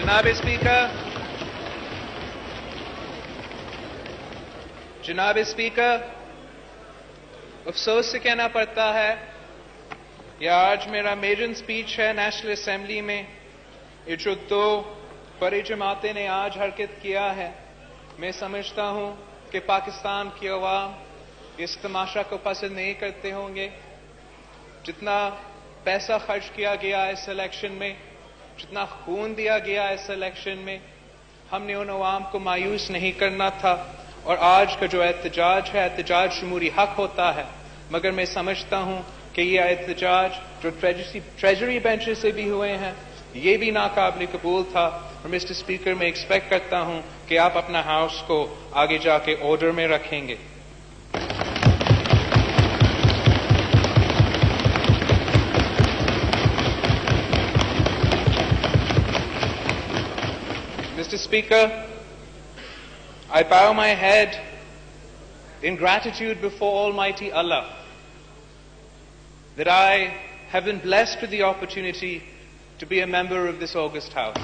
जनाब स्पीकर, अफसोस से कहना पड़ता है यह आज मेरा मेजन स्पीच है नेशनल असेंबली में। ये जो दो बड़ी जमातें ने आज हरकत किया है, मैं समझता हूं कि पाकिस्तान की अवाम इस तमाशा को पसंद नहीं करते होंगे। जितना पैसा खर्च किया गया इस इलेक्शन में, जितना खून दिया गया इस इलेक्शन में, हमने उन अवाम को मायूस नहीं करना था। और आज का जो एहतजाज है, एहतजाज जमहूरी हक होता है, मगर मैं समझता हूं कि ये एहतजाज जो ट्रेजरी बेंचेस से भी हुए हैं, ये भी नाकाबिल कबूल था। और मिस्टर स्पीकर, मैं एक्सपेक्ट करता हूं कि आप अपना हाउस को आगे जाके ऑर्डर में रखेंगे। Mr. Speaker, I bow my head in gratitude before Almighty Allah that I have been blessed with the opportunity to be a member of this august house.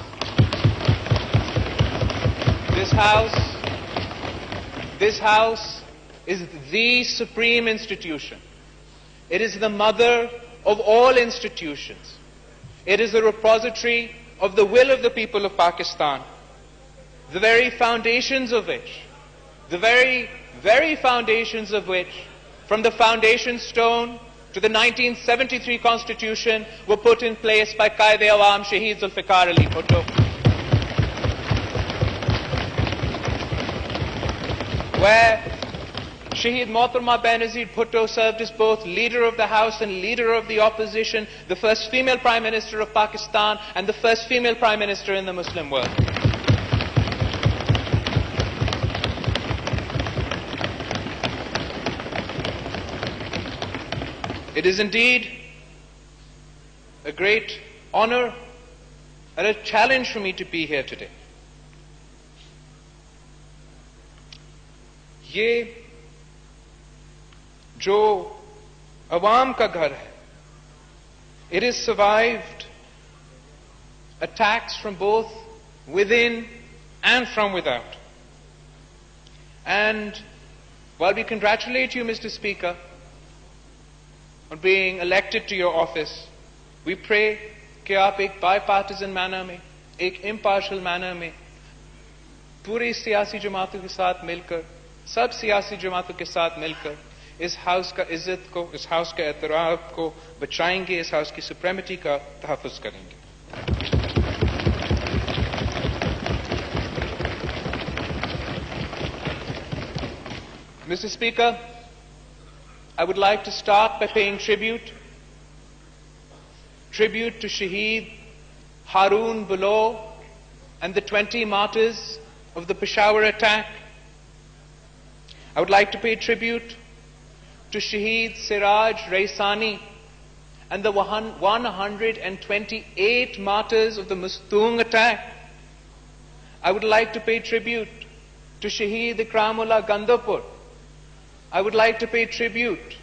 This house is the supreme institution. It is the mother of all institutions. It is the repository of the will of the people of Pakistan. The very foundations of which, from the foundation stone to the 1973 Constitution, were put in place by Qaid-e-Awam Shahid Zulfikar Ali Bhutto. Where Shahid Mohtarma Benazir Bhutto served as both leader of the House and leader of the opposition, the first female Prime Minister of Pakistan and the first female Prime Minister in the Muslim world. It is indeed a great honor and a challenge for me to be here today. ये जो अवाम का घर है, it has survived attacks from both within and from without. And while we congratulate you, Mr. Speaker, on being elected to your office, we pray कि आप एक bipartisan manner में, एक impartial manner में, पूरी सियासी जमातों के साथ मिलकर, सब सियासी जमातों के साथ मिलकर इस हाउस का इज्जत को, इस हाउस के एहतराम को बचाएंगे, इस हाउस की सुप्रीमेटी का तहफ़्फ़ुज़ करेंगे। Mr. Speaker, I would like to start by paying tribute to Shahid Haroon Bullo and the 20 martyrs of the Peshawar attack. I would like to pay tribute to Shahid Siraj Raisani and the 128 martyrs of the Mustung attack. I would like to pay tribute to Shahid Ikramullah Gandapur. I would like to pay tribute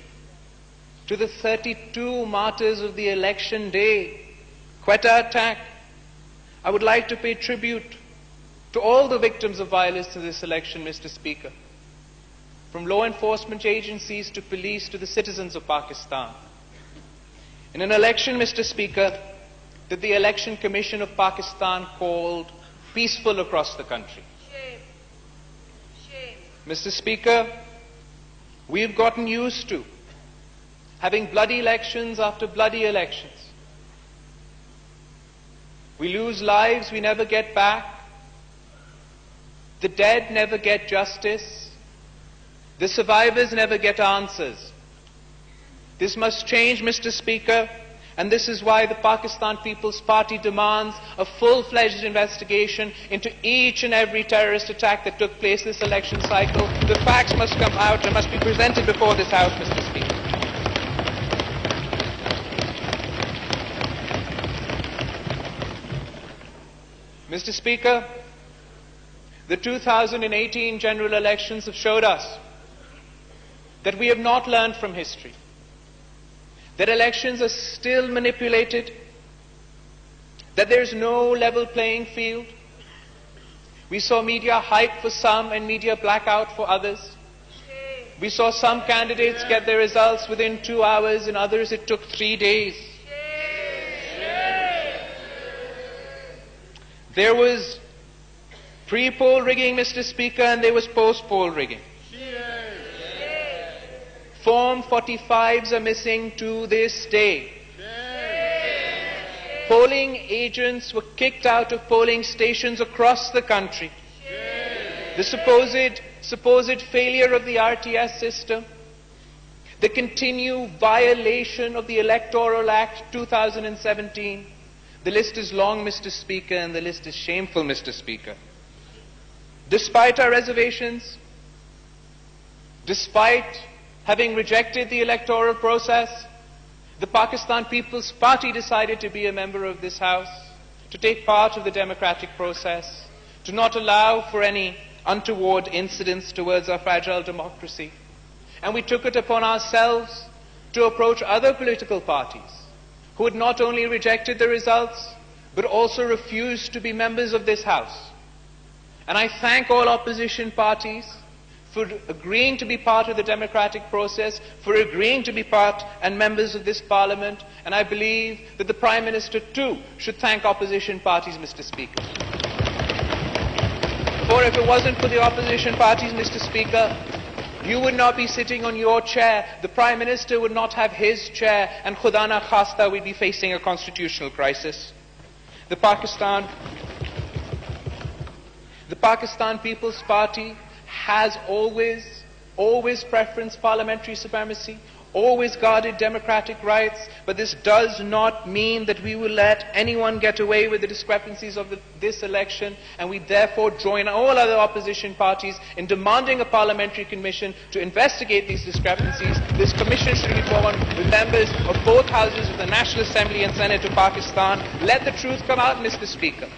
to the 32 martyrs of the election day Quetta attack. I would like to pay tribute to all the victims of violence in this election, Mr. Speaker, from law enforcement agencies to police to the citizens of Pakistan. In an election, Mr. Speaker, that the Election Commission of Pakistan called peaceful across the country. Shame. Mr. Speaker, we've gotten used to having bloody elections after bloody elections. We lose lives we never get back. The dead never get justice. The survivors never get answers. This must change, Mr. Speaker, and this is why the Pakistan People's Party demands a full-fledged investigation into each and every terrorist attack that took place this election cycle. The facts must come out and must be presented before this House, Mr. Speaker. Mr. Speaker, the 2018 general elections have showed us that we have not learned from history, that elections are still manipulated, that there's no level playing field. We saw media hype for some and media blackout for others. We saw some candidates get their results within 2 hours, and others it took 3 days. There was pre-poll rigging, Mr. Speaker, and there was post-poll rigging. Form 45s are missing to this day. Polling agents were kicked out of polling stations across the country. The supposed failure of the RTS system, the continued violation of the Electoral Act 2017. The list is long, Mr. Speaker, and the list is shameful, Mr. Speaker. Despite our reservations, despite having rejected the electoral process, the Pakistan People's Party decided to be a member of this House, to take part of the democratic process, to not allow for any untoward incidents towards our fragile democracy. And we took it upon ourselves to approach other political parties who had not only rejected the results, but also refused to be members of this House. And I thank all opposition parties for agreeing to be part of the democratic process, for agreeing to be part and members of this Parliament, and I believe that the Prime Minister too should thank opposition parties, Mr. Speaker. For if it wasn't for the opposition parties, Mr. Speaker, you would not be sitting on your chair, the Prime Minister would not have his chair, and Khuda na khasta we'd be facing a constitutional crisis. The Pakistan People's Party has always preferenced parliamentary supremacy, always guarded democratic rights, but this does not mean that we will let anyone get away with the discrepancies of this election, and we therefore join all other opposition parties in demanding a parliamentary commission to investigate these discrepancies. This commission should be formed with members of both houses of the National Assembly and Senate of Pakistan. Let the truth come out, Mr. Speaker.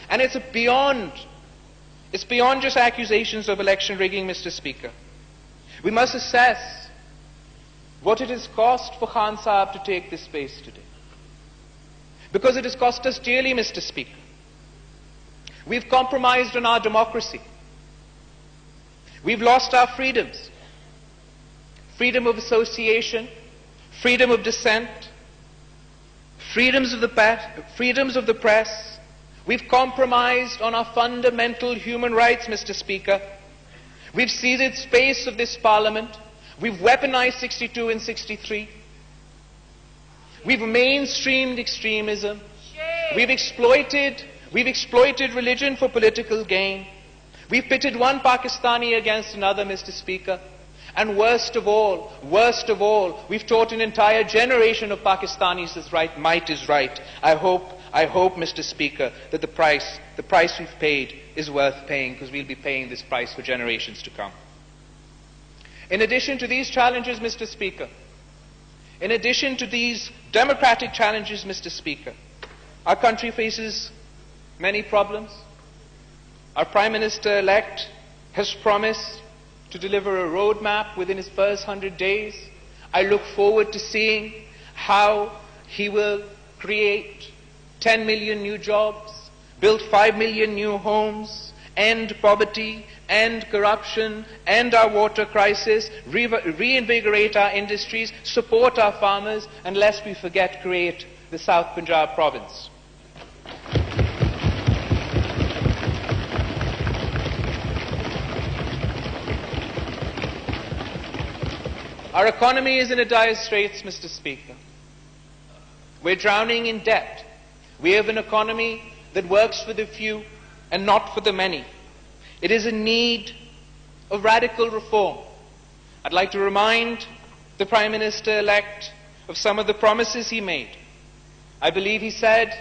And it's beyond just accusations of election rigging, Mr. Speaker. We must assess what it has cost for Khan Sahab to take this space today. Because it has cost us dearly, Mr. Speaker. We've compromised on our democracy. We've lost our freedoms. Freedom of association, freedom of dissent, freedoms of the press. We've compromised on our fundamental human rights, Mr. Speaker. We've ceded space of this Parliament. We've weaponized 62 and 63. We've mainstreamed extremism. We've exploited religion for political gain. We've pitted one Pakistani against another, Mr. Speaker. And worst of all, we've taught an entire generation of Pakistanis that might is right. I hope, Mr. Speaker, that the price we've paid is worth paying, because we'll be paying this price for generations to come. In addition to these challenges, Mr. Speaker, in addition to these democratic challenges, Mr. Speaker, our country faces many problems. Our Prime Minister-elect has promised to deliver a roadmap within his first 100 days. I look forward to seeing how he will create 10 million new jobs, build 5 million new homes, end poverty, end corruption, end our water crisis, reinvigorate our industries, support our farmers, and lest we forget, create the South Punjab province. Our economy is in a dire straits, Mr. Speaker. We're drowning in debt. We have an economy that works for the few and not for the many. It is in need of radical reform. I'd like to remind the Prime Minister-elect of some of the promises he made. I believe he said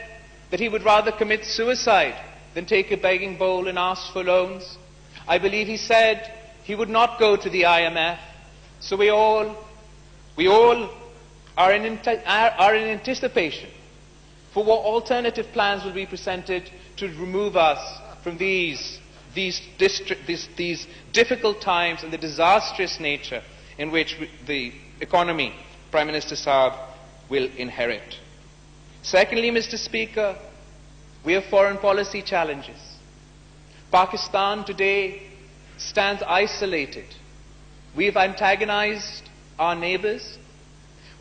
that he would rather commit suicide than take a begging bowl and ask for loans. I believe he said he would not go to the IMF. So we all are in anticipation for what alternative plans will be presented to remove us from these difficult times and the disastrous nature in which the economy, Prime Minister Saab, will inherit. Secondly, Mr. Speaker, We have foreign policy challenges. Pakistan today stands isolated. We've antagonized our neighbors.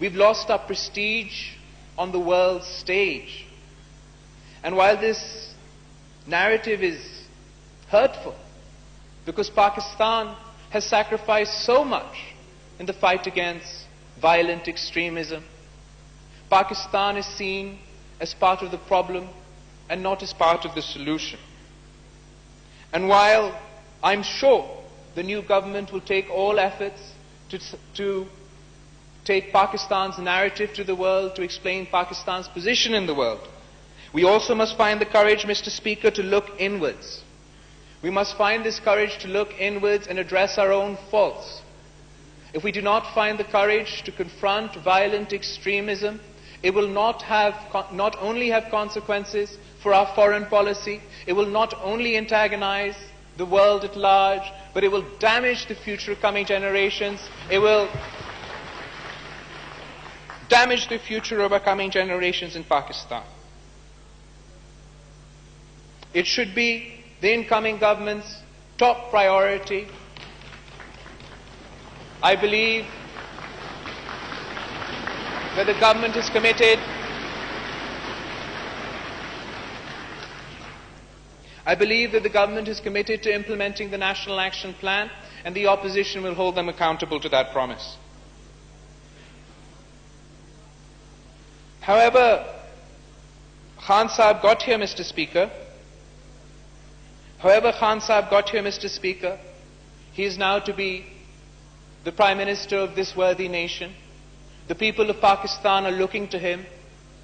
We've lost our prestige on the world stage. And while this narrative is hurtful, because Pakistan has sacrificed so much in the fight against violent extremism, Pakistan is seen as part of the problem and not as part of the solution. And while I'm sure the new government will take all efforts to take Pakistan's narrative to the world, to explain Pakistan's position in the world, we also must find the courage, Mr. Speaker, to look inwards. We must find this courage to look inwards and address our own faults. If we do not find the courage to confront violent extremism, it will not only have consequences for our foreign policy, it will not only antagonize the world at large, but it will damage the future coming generations. It will damage the future of our coming generations in Pakistan. It should be the incoming government's top priority. I believe that the government is committed. I believe that the government is committed to implementing the National Action Plan, and the opposition will hold them accountable to that promise. However, Khan Sahib got here, Mr. Speaker. He is now to be the Prime Minister of this worthy nation. The people of Pakistan are looking to him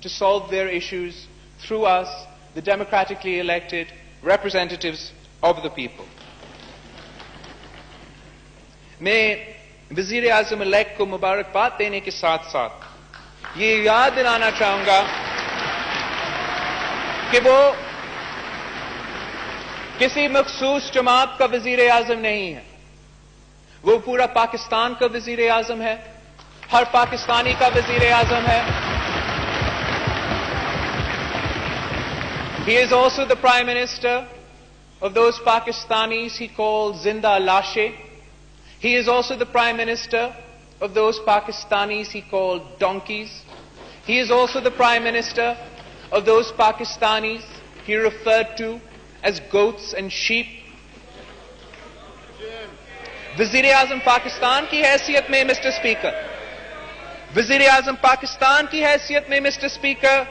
to solve their issues through us, the democratically elected representatives of the people. मैं वज़ीर आज़म elect को मुबारकबाद देने के साथ साथ ये याद दिलाना चाहूंगा कि वो किसी मखसूस जमात का वज़ीर आज़म नहीं है, वो पूरा पाकिस्तान का वज़ीर आज़म है, हर पाकिस्तानी का वज़ीर आज़म है. He is also the Prime Minister of those Pakistanis he calls Zinda Lashe. He is also the Prime Minister of those Pakistanis he called donkeys. He is also the Prime Minister of those Pakistanis he referred to as goats and sheep. वज़ीर आज़म पाकिस्तान की हैसियत में mister speaker, वज़ीर आज़म पाकिस्तान की हैसियत में mister speaker,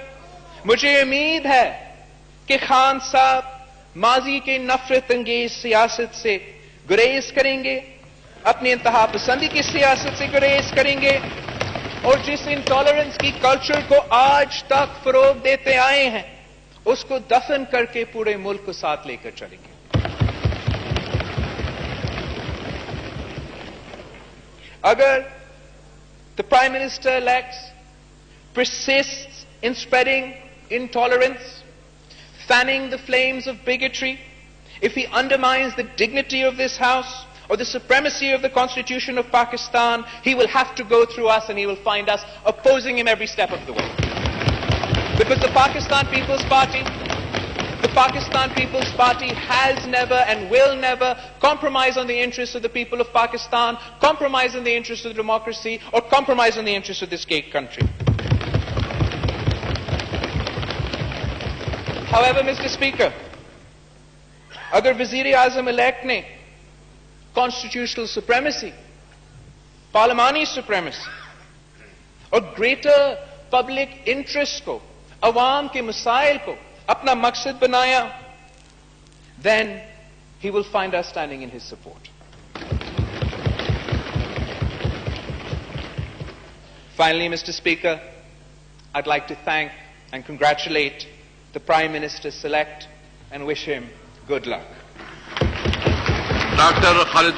मुझे उम्मीद है कि खान साहब माजी के नफरत अंगेज सियासत से गुरेज करेंगे, अपनी इंतहा पसंदी की सियासत से गुरेज करेंगे और जिस इंटॉलरेंस की कल्चर को आज तक फरोग देते आए हैं उसको दफन करके पूरे मुल्क को साथ लेकर चलेंगे. Agar the Prime Minister-elect persists in spreading intolerance, fanning the flames of bigotry, if he undermines the dignity of this House or the supremacy of the Constitution of Pakistan, he will have to go through us and he will find us opposing him every step of the way. Because the Pakistan People's Party has never and will never compromise on the interests of the people of Pakistan, compromise on the interests of democracy, or compromise on the interests of this great country. However, Mr. Speaker, agar Wazir-e-Azam elect ne constitutional supremacy, parliamentary supremacy, or greater public interest ko, awam ke masail ko, apna maqsad banaya, then he will find us standing in his support. Finally, Mr. Speaker, I'd like to thank and congratulate the Prime Minister-select and wish him good luck. Dr. Khalid